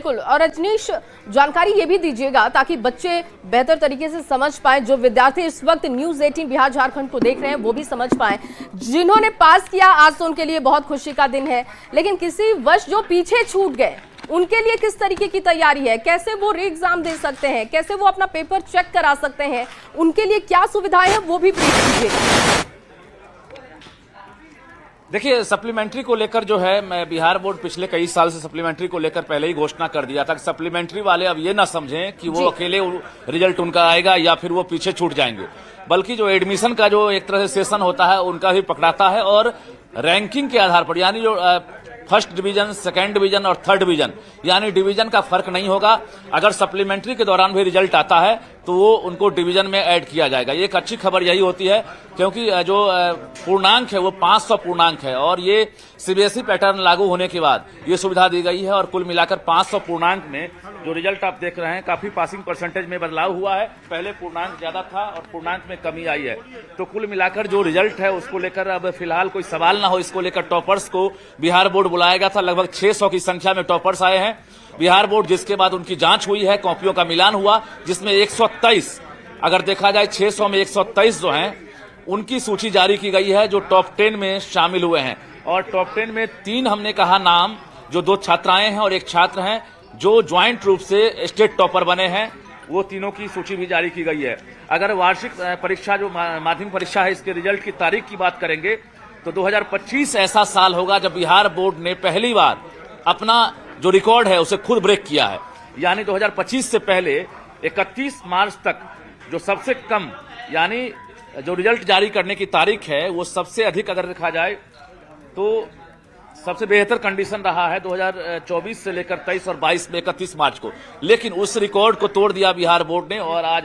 बिल्कुल। और रजनीश, जानकारी ये भी दीजिएगा ताकि बच्चे बेहतर तरीके से समझ पाए, जो विद्यार्थी इस वक्त न्यूज़ 18 बिहार झारखंड को देख रहे हैं वो भी समझ पाए। जिन्होंने पास किया आज तो उनके लिए बहुत खुशी का दिन है, लेकिन किसी वश जो पीछे छूट गए उनके लिए किस तरीके की तैयारी है, कैसे वो री एग्जाम दे सकते हैं, कैसे वो अपना पेपर चेक करा सकते हैं, उनके लिए क्या सुविधाएं हैं वो भी प्लीज कीजिएगा। देखिए, सप्लीमेंट्री को लेकर जो है, मैं बिहार बोर्ड पिछले कई साल से सप्लीमेंट्री को लेकर पहले ही घोषणा कर दिया था कि सप्लीमेंट्री वाले अब ये ना समझें कि वो अकेले रिजल्ट उनका आएगा या फिर वो पीछे छूट जाएंगे, बल्कि जो एडमिशन का जो एक तरह से सेशन होता है उनका भी पकड़ाता है और रैंकिंग के आधार पर, यानी जो फर्स्ट डिवीजन, सेकेंड डिवीजन और थर्ड डिवीजन, यानी डिवीजन का फर्क नहीं होगा। अगर सप्लीमेंट्री के दौरान भी रिजल्ट आता है तो वो उनको डिवीजन में ऐड किया जाएगा। ये एक अच्छी खबर यही होती है, क्योंकि जो पूर्णांक है वो 500 पूर्णांक है और ये सीबीएसई पैटर्न लागू होने के बाद ये सुविधा दी गई है। और कुल मिलाकर 500 पूर्णांक में जो रिजल्ट आप देख रहे हैं, काफी पासिंग परसेंटेज में बदलाव हुआ है। पहले पूर्णांक ज्यादा था और पूर्णांक में कमी आई है। तो कुल मिलाकर जो रिजल्ट है उसको लेकर अब फिलहाल कोई सवाल ना हो, इसको लेकर टॉपर्स को बिहार बोर्ड बुलाया गया था। लगभग 600 की संख्या में टॉपर्स आए हैं बिहार बोर्ड, जिसके बाद उनकी जांच हुई है, कॉपियों का मिलान हुआ, जिसमें 123, अगर देखा जाए 600 में 123 जो हैं उनकी सूची जारी की गई है जो टॉप 10 में शामिल हुए हैं। और टॉप 10 में 3 हमने कहा नाम, जो 2 छात्राएं हैं और 1 छात्र हैं जो ज्वाइंट रूप से स्टेट टॉपर बने हैं, वो तीनों की सूची भी जारी की गई है। अगर वार्षिक परीक्षा जो माध्यमिक परीक्षा है इसके रिजल्ट की तारीख की बात करेंगे तो 2025 ऐसा साल होगा जब बिहार बोर्ड ने पहली बार अपना जो रिकॉर्ड है उसे खुद ब्रेक किया है। यानी 2025 से पहले 31 मार्च तक जो सबसे कम, यानी जो रिजल्ट जारी करने की तारीख है वो सबसे अधिक अगर देखा जाए तो सबसे बेहतर कंडीशन रहा है 2024 से लेकर 23 और 22 में 31 मार्च को। लेकिन उस रिकॉर्ड को तोड़ दिया बिहार बोर्ड ने और आज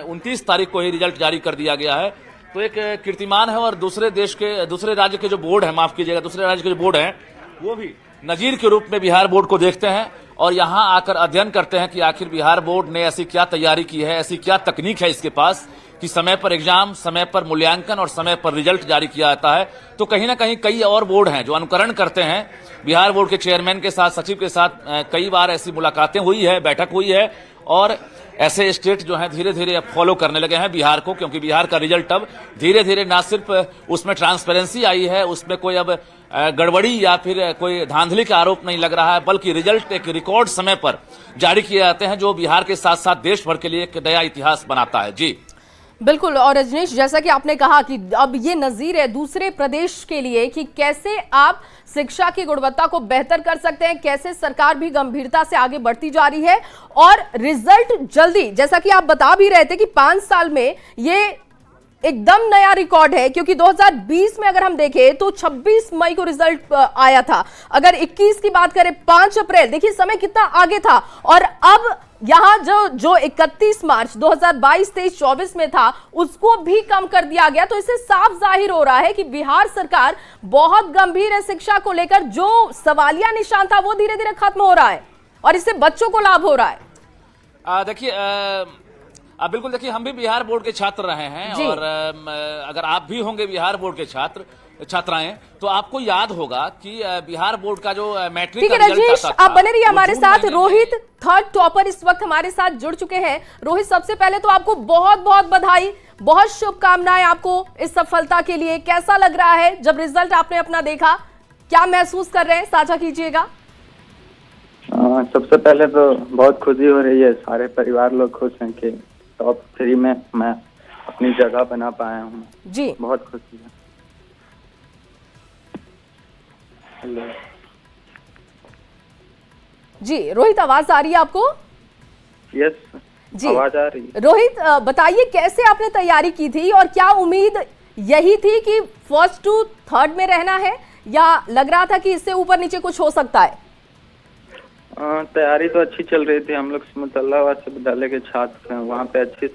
29 तारीख को ही रिजल्ट जारी कर दिया गया है। तो एक कीर्तिमान है और दूसरे राज्य के जो बोर्ड है, माफ कीजिएगा, दूसरे राज्य के जो बोर्ड हैं वो भी नजीर के रूप में बिहार बोर्ड को देखते हैं और यहां आकर अध्ययन करते हैं कि आखिर बिहार बोर्ड ने ऐसी क्या तैयारी की है, ऐसी क्या तकनीक है इसके पास कि समय पर एग्जाम, समय पर मूल्यांकन और समय पर रिजल्ट जारी किया जाता है। तो कहीं ना कहीं कई और बोर्ड हैं जो अनुकरण करते हैं। बिहार बोर्ड के चेयरमैन के साथ, सचिव के साथ कई बार ऐसी मुलाकातें हुई है, बैठक हुई है और ऐसे स्टेट जो हैं धीरे धीरे अब फॉलो करने लगे हैं बिहार को, क्योंकि बिहार का रिजल्ट अब धीरे धीरे ना सिर्फ उसमें ट्रांसपेरेंसी आई है, उसमें कोई अब गड़बड़ी या फिर कोई धांधली का आरोप नहीं लग रहा है, बल्कि रिजल्ट एक रिकॉर्ड समय पर जारी किए जाते हैं जो बिहार के साथ साथ देश भर के लिए एक नया इतिहास बनाता है। जी बिल्कुल। और रजनीश, जैसा कि आपने कहा कि अब ये नजीर है दूसरे प्रदेश के लिए कि कैसे आप शिक्षा की गुणवत्ता को बेहतर कर सकते हैं, कैसे सरकार भी गंभीरता से आगे बढ़ती जा रही है और रिजल्ट जल्दी, जैसा कि आप बता भी रहे थे कि 5 साल में ये एकदम नया रिकॉर्ड है, क्योंकि 2020 में अगर हम देखें तो 26 मई को रिजल्ट आया था। अगर 21 की बात करें 5 अप्रैल, देखिए समय कितना आगे था। और अब यहां जो 31 मार्च 2022, 23, 24 में था उसको भी कम कर दिया गया। तो इससे साफ जाहिर हो रहा है कि बिहार सरकार बहुत गंभीर है शिक्षा को लेकर। जो सवालिया निशान था वो धीरे धीरे खत्म हो रहा है और इससे बच्चों को लाभ हो रहा है। देखिए, बिल्कुल, देखिए हम भी बिहार बोर्ड के छात्र रहे हैं और अगर आप भी होंगे बिहार बोर्ड के छात्राएं तो आपको याद होगा कि बिहार बोर्ड का जो मैट्रिक का रिजल्ट आता था, आप बने रहिए हमारे साथ। रोहित, 3rd टॉपर, इस वक्त हमारे साथ जुड़ चुके हैं। रोहित, सबसे पहले तो आपको बहुत बहुत बधाई, बहुत शुभकामनाएं आपको इस सफलता के लिए। कैसा लग रहा है जब रिजल्ट आपने अपना देखा, क्या महसूस कर रहे हैं, साझा कीजिएगा। सबसे पहले तो बहुत खुशी हो रही है, सारे परिवार लोग खुश हैं कि टॉप 3 में मैं अपनी जगह बना पाया हूँ। जी बहुत खुशी है। हेलो जी रोहित, आवाज आ रही है आपको? यस जी, आवाज आ रही है। रोहित, बताइए कैसे आपने तैयारी की थी और क्या उम्मीद यही थी कि 1st to 3rd में रहना है या लग रहा था कि इससे ऊपर नीचे कुछ हो सकता है? तैयारी तो अच्छी चल रही थी। हम लोग सिमतल्लाबाद विद्यालय के छात्र हैं, वहाँ पे अच्छी